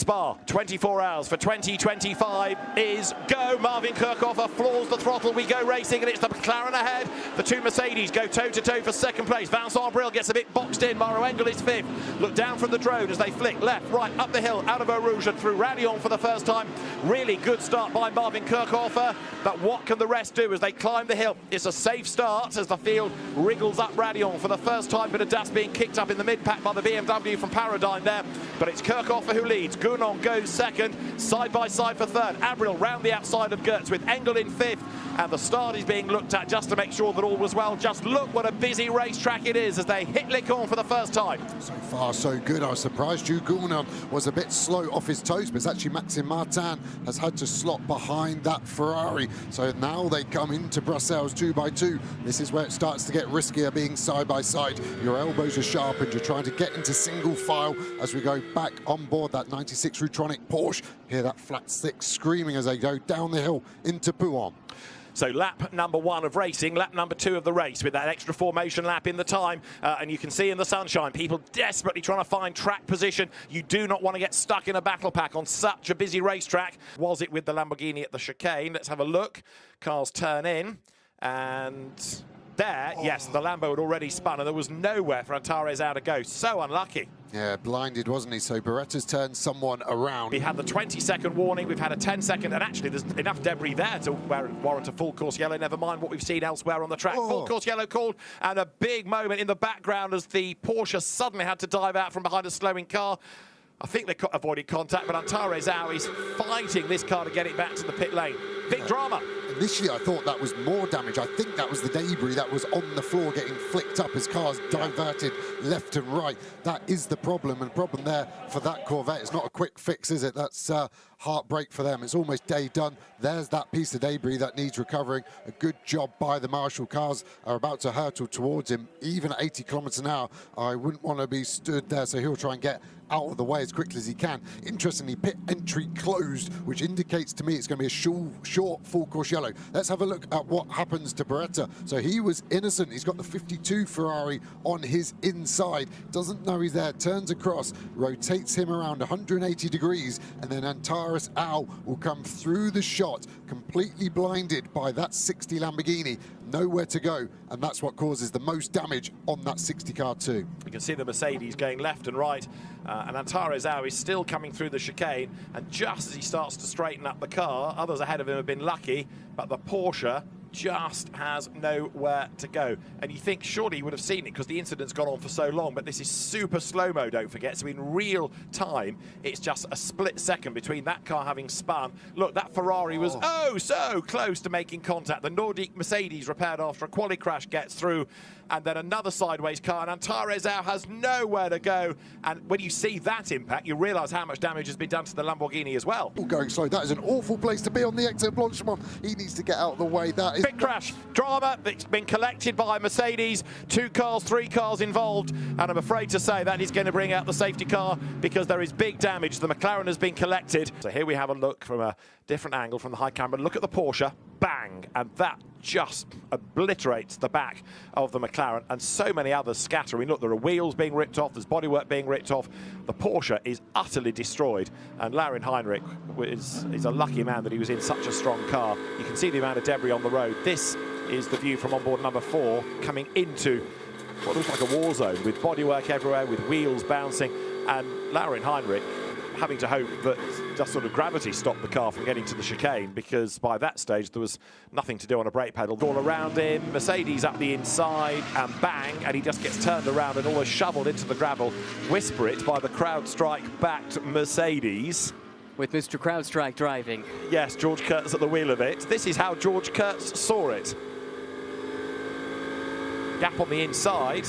Spa, 24 hours for 2025 is go. Marvin Kirchhofer floors the throttle. We go racing, and it's the McLaren ahead. The two Mercedes go toe-to-toe for second place. Vincent Bril gets a bit boxed in. Mauro Engel is fifth. Look down from the drone as they flick left, right, up the hill, out of Eau Rouge and through Radion for the first time. Really good start by Marvin Kirchhofer, but what can the rest do as they climb the hill? It's a safe start as the field wriggles up Radion for the first time. Bit of dust being kicked up in the mid-pack by the BMW from Paradigm there, but it's Kirchhofer who leads. Gounon goes second, side by side for third. Abril round the outside of Gertz with Engel in fifth, and the start is being looked at just to make sure that all was well. Just look what a busy racetrack it is as they hit Licon for the first time. So far so good. I was surprised Jules Gounon was a bit slow off his toes, but it's actually Maxime Martin has had to slot behind that Ferrari. So now they come into Brussels 2 by 2. This is where it starts to get riskier being side by side. Your elbows are sharpened. You're trying to get into single file as we go back on board that 96 Rutronic Porsche. Hear that flat six screaming as they go down the hill into Pouhon. So lap number 1 of racing, lap number 2 of the race with that extra formation lap in the time. And you can see in the sunshine, people desperately trying to find track position. You do not want to get stuck in a battle pack on such a busy racetrack. Was it with the Lamborghini at the chicane? Let's have a look. Cars turn in and there, yes, the Lambo had already spun and there was nowhere for Antares Au to go. So unlucky. Yeah, blinded, wasn't he? So Beretta's turned someone around. We had the 20-second warning, we've had a 10-second, and actually there's enough debris there to warrant a full course yellow, never mind what we've seen elsewhere on the track. Full course yellow called, and a big moment in the background as the Porsche suddenly had to dive out from behind a slowing car. I think they avoided contact, but Antares Au is fighting this car to get it back to the pit lane. Big drama. Initially, I thought that was more damage. I think that was the debris that was on the floor getting flicked up as cars diverted left and right. That is the problem, and the problem there for that Corvette. It's not a quick fix, is it? That's heartbreak for them. It's almost day done. There's that piece of debris that needs recovering. A good job by the Marshall. Cars are about to hurtle towards him. Even at 80 kilometers an hour, I wouldn't want to be stood there, so he'll try and get out of the way as quickly as he can. Interestingly, pit entry closed, which indicates to me it's going to be a short full course yellow. Let's have a look at what happens to Beretta. So he was innocent. He's got the 52 Ferrari on his inside. Doesn't know he's there. Turns across, rotates him around 180 degrees, and then Antares Au will come through the shot, completely blinded by that 60 Lamborghini. Nowhere to go, and that's what causes the most damage on that 60 car too. You can see the Mercedes going left and right, and Antares Au is still coming through the chicane, and just as he starts to straighten up the car, others ahead of him have been lucky, but the Porsche just has nowhere to go. And you think surely he would have seen it because the incident's gone on for so long, but this is super slow-mo, don't forget. So in real time, it's just a split second between that car having spun. Look, that Ferrari was oh so close to making contact. The Nordic Mercedes repaired after a quali crash gets through, and then another sideways car, and Antares Au has nowhere to go. And when you see that impact, you realise how much damage has been done to the Lamborghini as well. Going slow. That is an awful place to be on the exit of Blanchimont. He needs to get out of the way. That is big crash, drama that's been collected by Mercedes. 2 cars, 3 cars involved, and I'm afraid to say that is going to bring out the safety car because there is big damage. The McLaren has been collected. So here we have a look from a different angle from the high camera. Look at the Porsche, bang, and that just obliterates the back of the McLaren, and so many others scatter. I mean, look, there are wheels being ripped off, there's bodywork being ripped off. The Porsche is utterly destroyed, and Laurin Heinrich is a lucky man that he was in such a strong car. You can see the amount of debris on the road. This is the view from onboard number 4 coming into what looks like a war zone with bodywork everywhere, with wheels bouncing, and Laurin Heinrich having to hope that just sort of gravity stopped the car from getting to the chicane, because by that stage there was nothing to do on a brake pedal. All around him, Mercedes up the inside, and bang, and he just gets turned around and almost shoveled into the gravel. Whisper it by the CrowdStrike-backed Mercedes. With Mr. CrowdStrike driving. Yes, George Kurtz at the wheel of it. This is how George Kurtz saw it. Gap on the inside.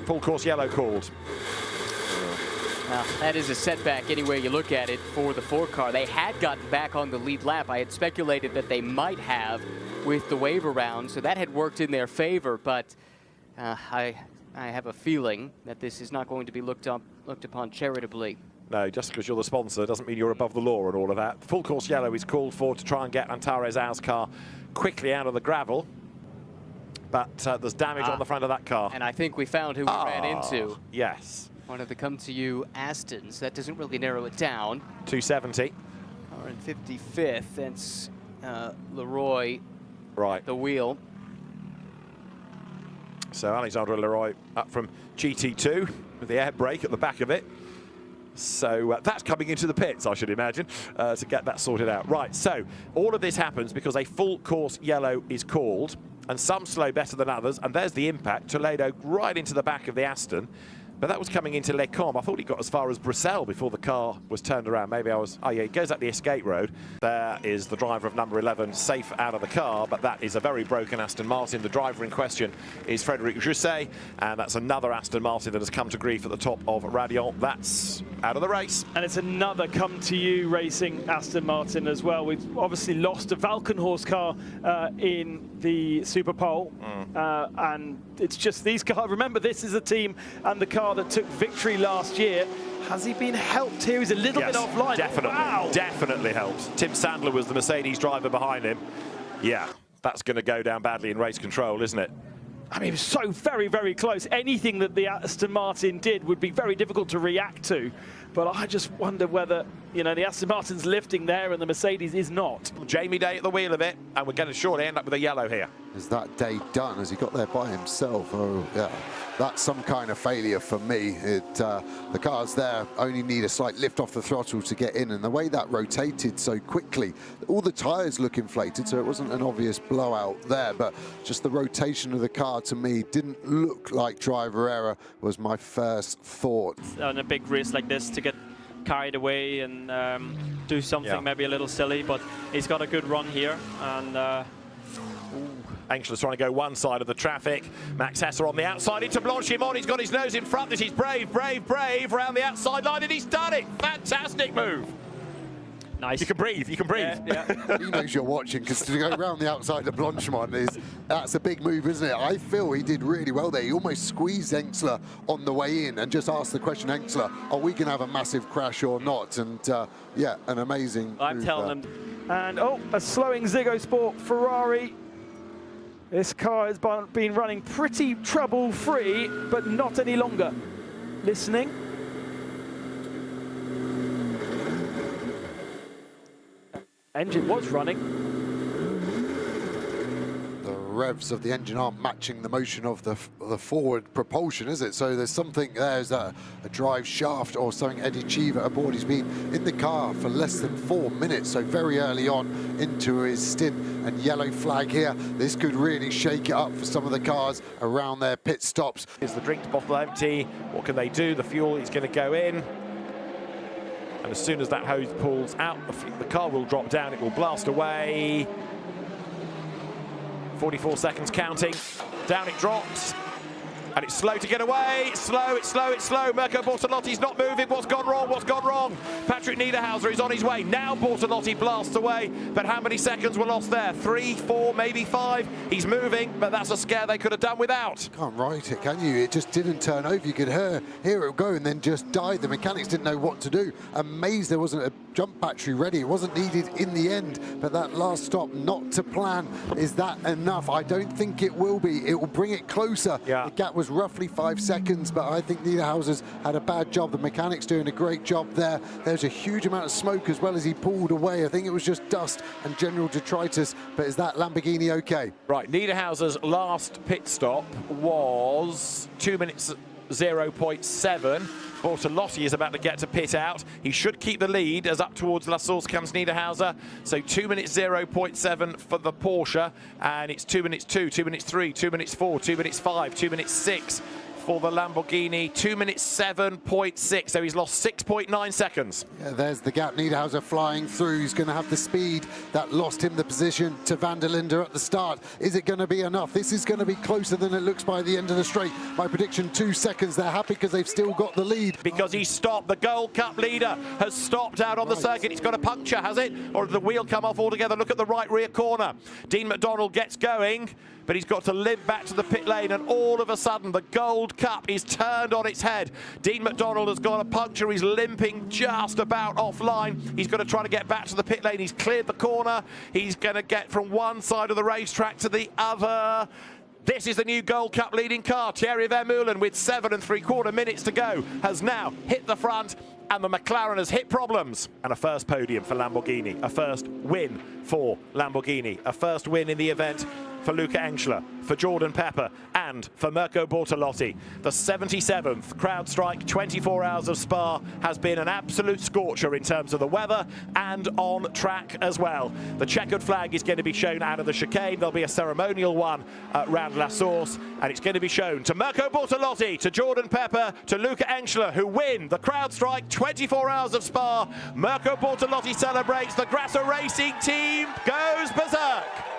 Full course yellow called. Well, that is a setback any way you look at it for the 4 car. They had gotten back on the lead lap. I had speculated that they might have with the wave around, so that had worked in their favor, but I have a feeling that this is not going to be looked upon charitably. No, just because you're the sponsor doesn't mean you're above the law and all of that. Full course yellow is called for to try and get Antares Au's car quickly out of the gravel. But there's damage on the front of that car. And I think we found who we ran into. Yes. One of the come-to-you Astons. That doesn't really narrow it down. 270. Car in 55th. That's Leroy, Right. the wheel. So Alexandre Leroy up from GT2 with the air brake at the back of it. So that's coming into the pits, I should imagine, to get that sorted out. Right, so all of this happens because a full course yellow is called, and some slow better than others, and there's the impact. Toledo right into the back of the Aston. But that was coming into Les Combes. I thought he got as far as Bruxelles before the car was turned around. Maybe I was... Oh, yeah, he goes up the escape road. There is the driver of number 11 safe out of the car, but that is a very broken Aston Martin. The driver in question is Frédéric Jousset, and that's another Aston Martin that has come to grief at the top of Radiant. That's out of the race. And it's another come-to-you racing Aston Martin as well. We've obviously lost a Valkenhorst car in the Super Pole, and it's just these cars. Remember, this is a team and the car that took victory last year. Has he been helped here? He's a little bit offline. Definitely, wow. Definitely helped. Tim Sandler was the Mercedes driver behind him. Yeah, that's going to go down badly in race control, isn't it? I mean, it was so very, very close. Anything that the Aston Martin did would be very difficult to react to. But I just wonder whether, you know, the Aston Martin's lifting there and the Mercedes is not. Jamie Day at the wheel of it, and we're going to surely end up with a yellow here. Is that day done? Has he got there by himself? Oh, yeah. That's some kind of failure for me. The cars there only need a slight lift off the throttle to get in, and the way that rotated so quickly, all the tyres look inflated, so it wasn't an obvious blowout there, but just the rotation of the car to me didn't look like driver error was my first thought. On a big race like this, to get carried away and do something maybe a little silly, but he's got a good run here, and Anxler's trying to go one side of the traffic. Max Hesser on the outside into Blanchimont. He's got his nose in front. This is brave, brave, brave round the outside line, and he's done it. Fantastic move. nice. You can breathe. You can breathe. Yeah. He knows you're watching, because to go around the outside of Blanchimont that's a big move, isn't it? I feel he did really well there. He almost squeezed Anxler on the way in and just asked the question, Anxler, are we going to have a massive crash or not? And yeah, an amazing I'm move telling there. him. And a slowing Ziggo Sport Ferrari. This car has been running pretty trouble-free, but not any longer. Listening. Engine was running. The revs of the engine aren't matching the motion of the forward propulsion, is it? So there's something, there's a drive shaft or something. Eddie Cheever aboard, he's been in the car for less than 4 minutes, so very early on into his stint. And yellow flag here. This could really shake it up for some of the cars around their pit stops. Is the drink bottle empty? What can they do? The fuel is going to go in. And as soon as that hose pulls out, the car will drop down. It will blast away. 44 seconds counting. Down it drops. And it's slow to get away. It's slow, it's slow, it's slow. Mirko Bortolotti's not moving. What's gone wrong? What's gone wrong? Patrick Niederhauser is on his way. Now Bortolotti blasts away. But how many seconds were lost there? 3, 4, maybe 5. He's moving, but that's a scare they could have done without. Can't write it, can you? It just didn't turn over. You could hear it go and then just die. The mechanics didn't know what to do. Amazed there wasn't a jump battery ready. It wasn't needed in the end, but that last stop, not to plan. Is that enough? I don't think it will be. It will bring it closer. Yeah. The gap was roughly 5 seconds, but I think Niederhauser's had a bad job. The mechanics doing a great job there. There's a huge amount of smoke as well as he pulled away. I think it was just dust and general detritus, but is that Lamborghini okay? Right, Niederhauser's last pit stop was 2 minutes 0.7. Bortolotti is about to get to pit out. He should keep the lead as up towards La Source comes Niederhauser. So 2 minutes 0.7 for the Porsche, and it's 2 minutes 2, 2 minutes 3, 2 minutes 4, 2 minutes 5, 2 minutes 6 for the Lamborghini. 2 minutes 7.6, so he's lost 6.9 seconds. Yeah, there's the gap. Niederhauser flying through. He's going to have the speed that lost him the position to Van der Linde at the start. Is it going to be enough? This is going to be closer than it looks by the end of the straight. My prediction, 2 seconds. They're happy because they've still got the lead. Because he stopped. The Gold Cup leader has stopped out on the circuit. It's got a puncture, has it? Or did the wheel come off altogether? Look at the right rear corner. Dean McDonald gets going, but he's got to limp back to the pit lane, and all of a sudden the Gold Cup is turned on its head. Dean McDonald has got a puncture. He's limping just about offline. He's got to try to get back to the pit lane. He's cleared the corner. He's going to get from one side of the racetrack to the other. This is the new Gold Cup leading car. Thierry Vermeulen, with 7 3/4 minutes to go, has now hit the front, and the McLaren has hit problems. And a first podium for Lamborghini, a first win for Lamborghini, a first win in the event for Luca Engschler, for Jordan Pepper, and for Mirko Bortolotti. The 77th CrowdStrike 24 Hours of Spa has been an absolute scorcher in terms of the weather and on track as well. The checkered flag is going to be shown out of the chicane. There'll be a ceremonial one around La Source, and it's going to be shown to Mirko Bortolotti, to Jordan Pepper, to Luca Engschler, who win the CrowdStrike 24 Hours of Spa. Mirko Bortolotti celebrates. The Grasser Racing Team goes berserk.